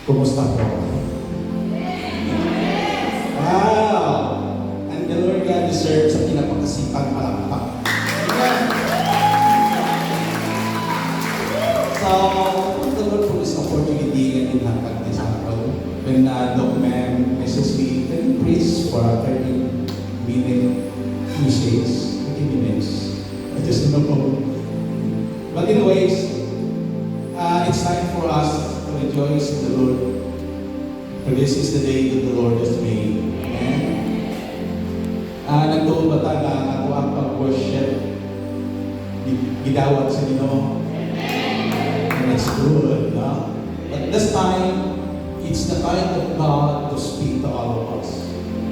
Kumusta po? Wow! And the Lord God deserves ang pinapakasipang palakpak. So, the Lord for this opportunity and inhatag this araw. When Doc Ma'am messaged me, can you please for a 30-minute message? 30 minutes. I just don't know. But anyways, it's time for us to rejoice in the Lord. For this is the day that the Lord has made. Amen. Nagtuon ba tayo na ako ang pag-worship? Gidawat sa Ginoo. And it's good, no? But this time, it's the time of God to speak to all of us.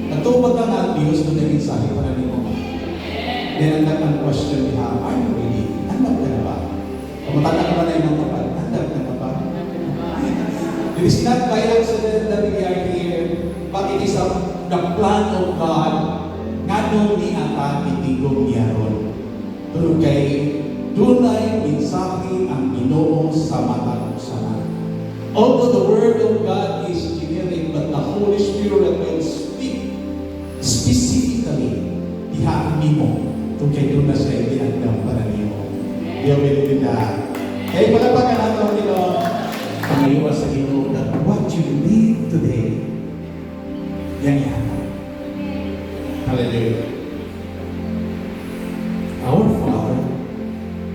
Nagtuon ba tayo na Diyos na nag-insahe para ni mo? Then ang question we have, are you ready? Handap ka na ba? Kamutan ka ba na yung tapat? Handap ka na ba? It is not by accident that we are here, but it is the plan of God nga nung ni ata itigong niya ron. Pero kay dunay mensahe ang Ginoo sa matag usahan. Although the Word of God is generic, but the Holy Spirit will speak specifically dihaan nimo kung kay doon na siya ginagdam para niyo. You will do that. Kaya palapagan natin ang Ginoo. Pangayuwa sa Ginoo that what you need today, yan yan. Hallelujah. Our Father,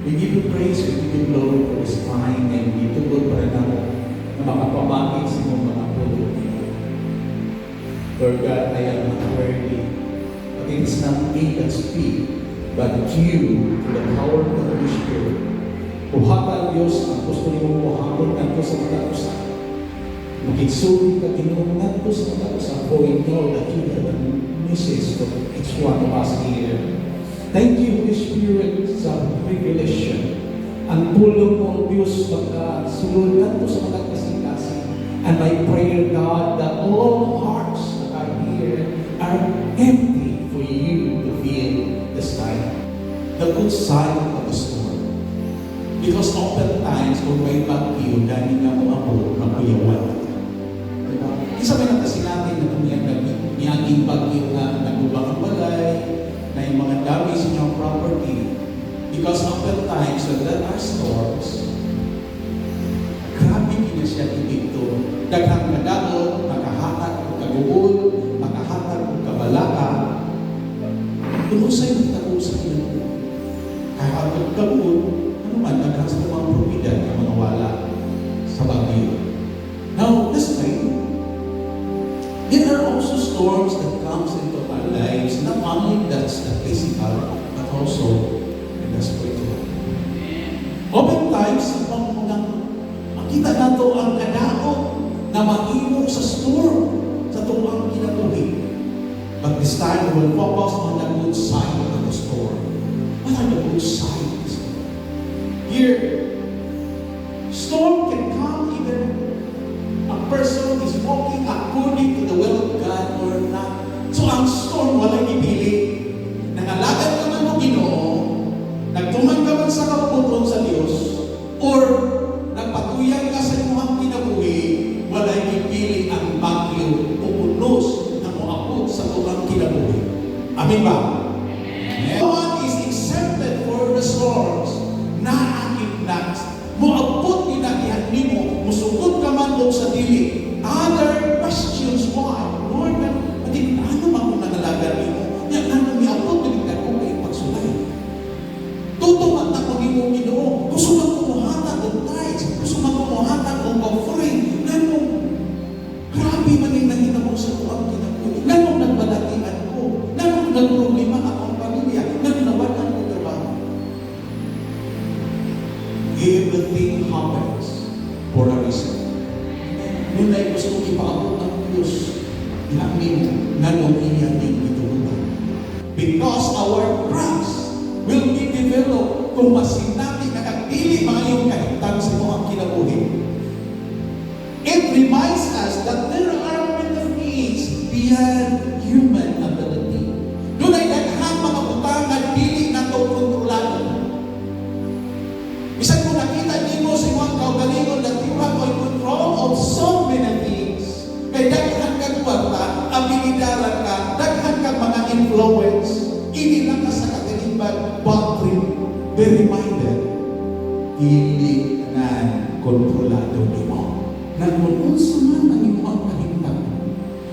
we give you praise, we give you glory for this time, and we give you para na makapamangin sa mga pulo. Lord God, I am not worthy, but it is not me that speak, but you, to the power of the Holy Spirit. Buhatan Diyos, ang gusto niyo buhaton nato sa mga usa. Makitsuri ka Ginoo nato sa mga usa. For we know that you have a message for each one of us here. Thank you, Holy Spirit, sa revelation. Ang tulong mo, Diyos, pagkasulod nato sa mga kasing-kasing. And I pray, God, that all hearts that are here are empty for you to feel this time. The good side of the story. Because oftentimes, kung may bagyo, dahil nga mo ako, makuyawan. Diba? Isa may natasin natin na niyaging bagyo na nagubang ang balay, na yung mga dami sa inyong property. Because oftentimes, when there are storms, grabe kina siya dito. Daghang kadaot, makahatag o kaguol, makahatag o kabalaka. Tumusay ng tago sa Ginoo. Kaya ang kaguol, naman daghang sa mga propiedad na mga wala sa bagyo. Now, this time, there are also storms that comes into our lives. Not only that's the physical, but also in the spiritual. Oftentimes, makita nato ang kadaot na mahimo sa storm sa tuwang kinatuloy. But this time, we will focus on the good side of the storm. What are the good sides? Here, storm can come either a person is walking according to the will of God or not. So ang storm walang ibili. Nangalagad ka man mo Ginoo, nagtuman ka man sa kaputon sa Diyos, or nagpatuyang ka sa iyong kinabuhi, walang ibili ang bagyo o unos na moabot sa tuwang kinabuhi. Amin ba? No one is exempted for the storms. Moabot ginagihan nimo, musugod ka man o sa dili. Other questions, why? Lord, pati ano man kung nangalaga nimo? Yan, ano miabot nilita ko kayo pagsulay? Tutumat na kung imo Ginoo. Gusto man kumuhatag ng tithes, gusto man kumuhatag ng offering. Ganun, grabe man yung nangina mo sa tuwang kinabuhi. Ganun nagbalatian ko. Ganun nagproblema akong pamilya. Ganun nawalan ko trabaho. Everything happens for a reason. Yun ay gusto ipaabot ng Diyos namin na nung iyanin itutunan. Because our trust will be developed kung masin natin nakapili mga iyong kahitang sa mga kinabuhi. It reminds us that there are many things beyond human ability. Doon ay daghang mga butang na dili na ito kontrolado. Isang kung nakita niyo sa mga kaugalingon that you have control of so many reminded, dili tanan kontrolado nimo. Nagmulon sa man ang imong kahimtang.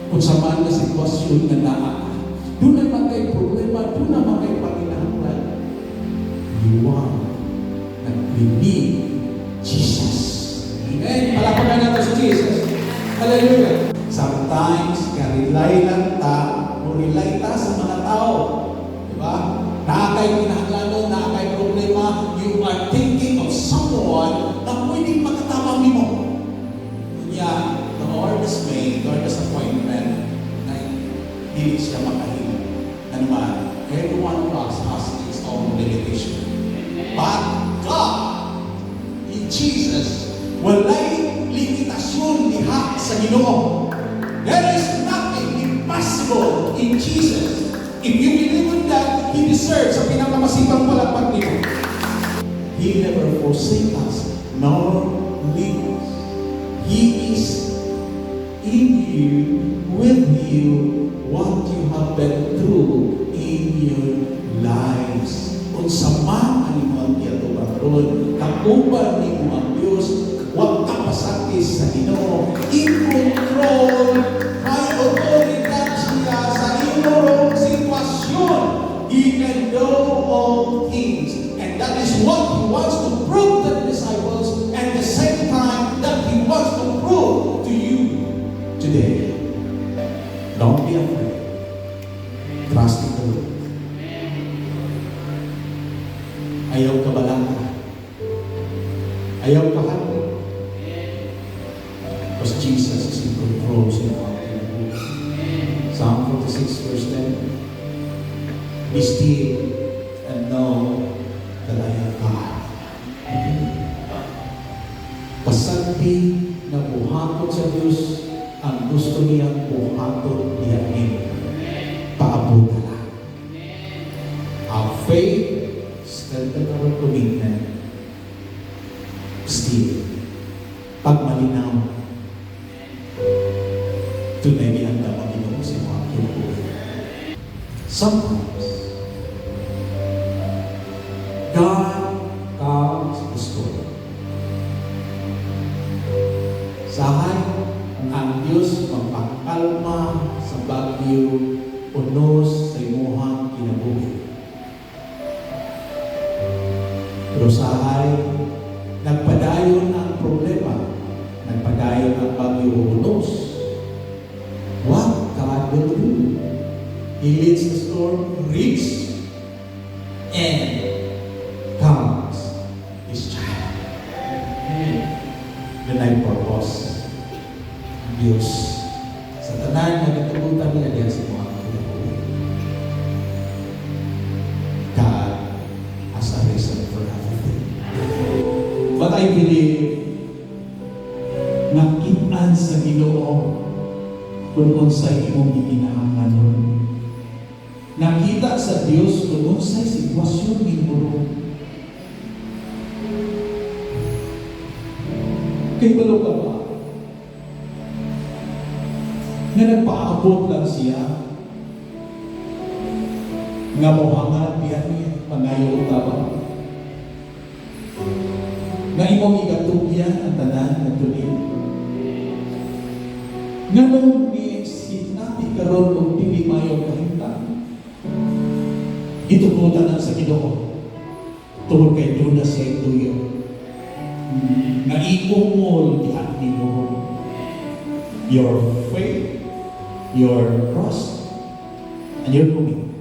Kung sa man na sitwasyon nga naa ka, doon na magkay problema, doon na magkay panginahanglan. You are nag-believe Jesus. Amen. Palapakan natin si Jesus. Hallelujah. Sometimes, ka-rely lang ta, o rely ta sa mga tao. Diba? Nakakay kinahanglan, nakakay problema, you are thinking of someone na pwedeng makatawang mo. Yeah, the Lord is made, Lord is appointment, na hindi siya makahilang. Ano ba? Every one of us has his own limitation. But God, in Jesus, walay limitasyon diha sa Ginoo. There is nothing impossible in Jesus. If you believe in that, He deserves sa pinakamasipang palakpak nito. He never forsake us, nor leave us. He is in you, with you, what you have been through in your lives. Kung sa man ang imong tiyatuban ron, kakuban ni mo ang Diyos, huwag ka pasakis sa Ginoo. In control, may otoridad siya sa imong sitwasyon. He can do all things. And that is what He wants to prove to the disciples, and the same time that He wants to prove to you today. Don't be afraid. Trust in the Lord. Ayaw ka balangka. Ayaw ka hati. Because Jesus is in control sa mountain. Psalm 46 verse 10. Be still and know that I am God. Pasalbi na buhaton sa Diyos ang gusto niyang buhaton diyain. Paabot na lang. Our faith, strengthen our commitment. Still, pag malinaw, tunay niyang dapat Ginoo sa mga kinabuhi. Sometimes, God calms the storm. Sahay, ang Diyos magpakalma sa bagyo, unos sa imuhang kinabuhi. Pero sahay, nagpadayon ang problema, nagpadayon ang bagyo unos. What God will do? He leads the storm, reaps, and calms His child. Then I purpose ang Diyos sa tanan na nagtugutan niya diyan sa mga kinabuhi. God has a reason for everything. But I believe nakitaan sa Ginoo kung unsay imong gikinahanglan. Nakita sa Dios kung unsay sitwasyon nimo. Kay balo ka ba? Nga nagpaabot lang siya nga mohangat diyan niya pangayo ka ba? Nga imong igatugyan ang tanan ng tunin. Nga nung sinabi karon kung dili mayo kahintang, itukutan lang sa Ginoo. Tungod kay doon na siya ituyo. Na iumol diyan nimo your faith, your trust, and your commitment.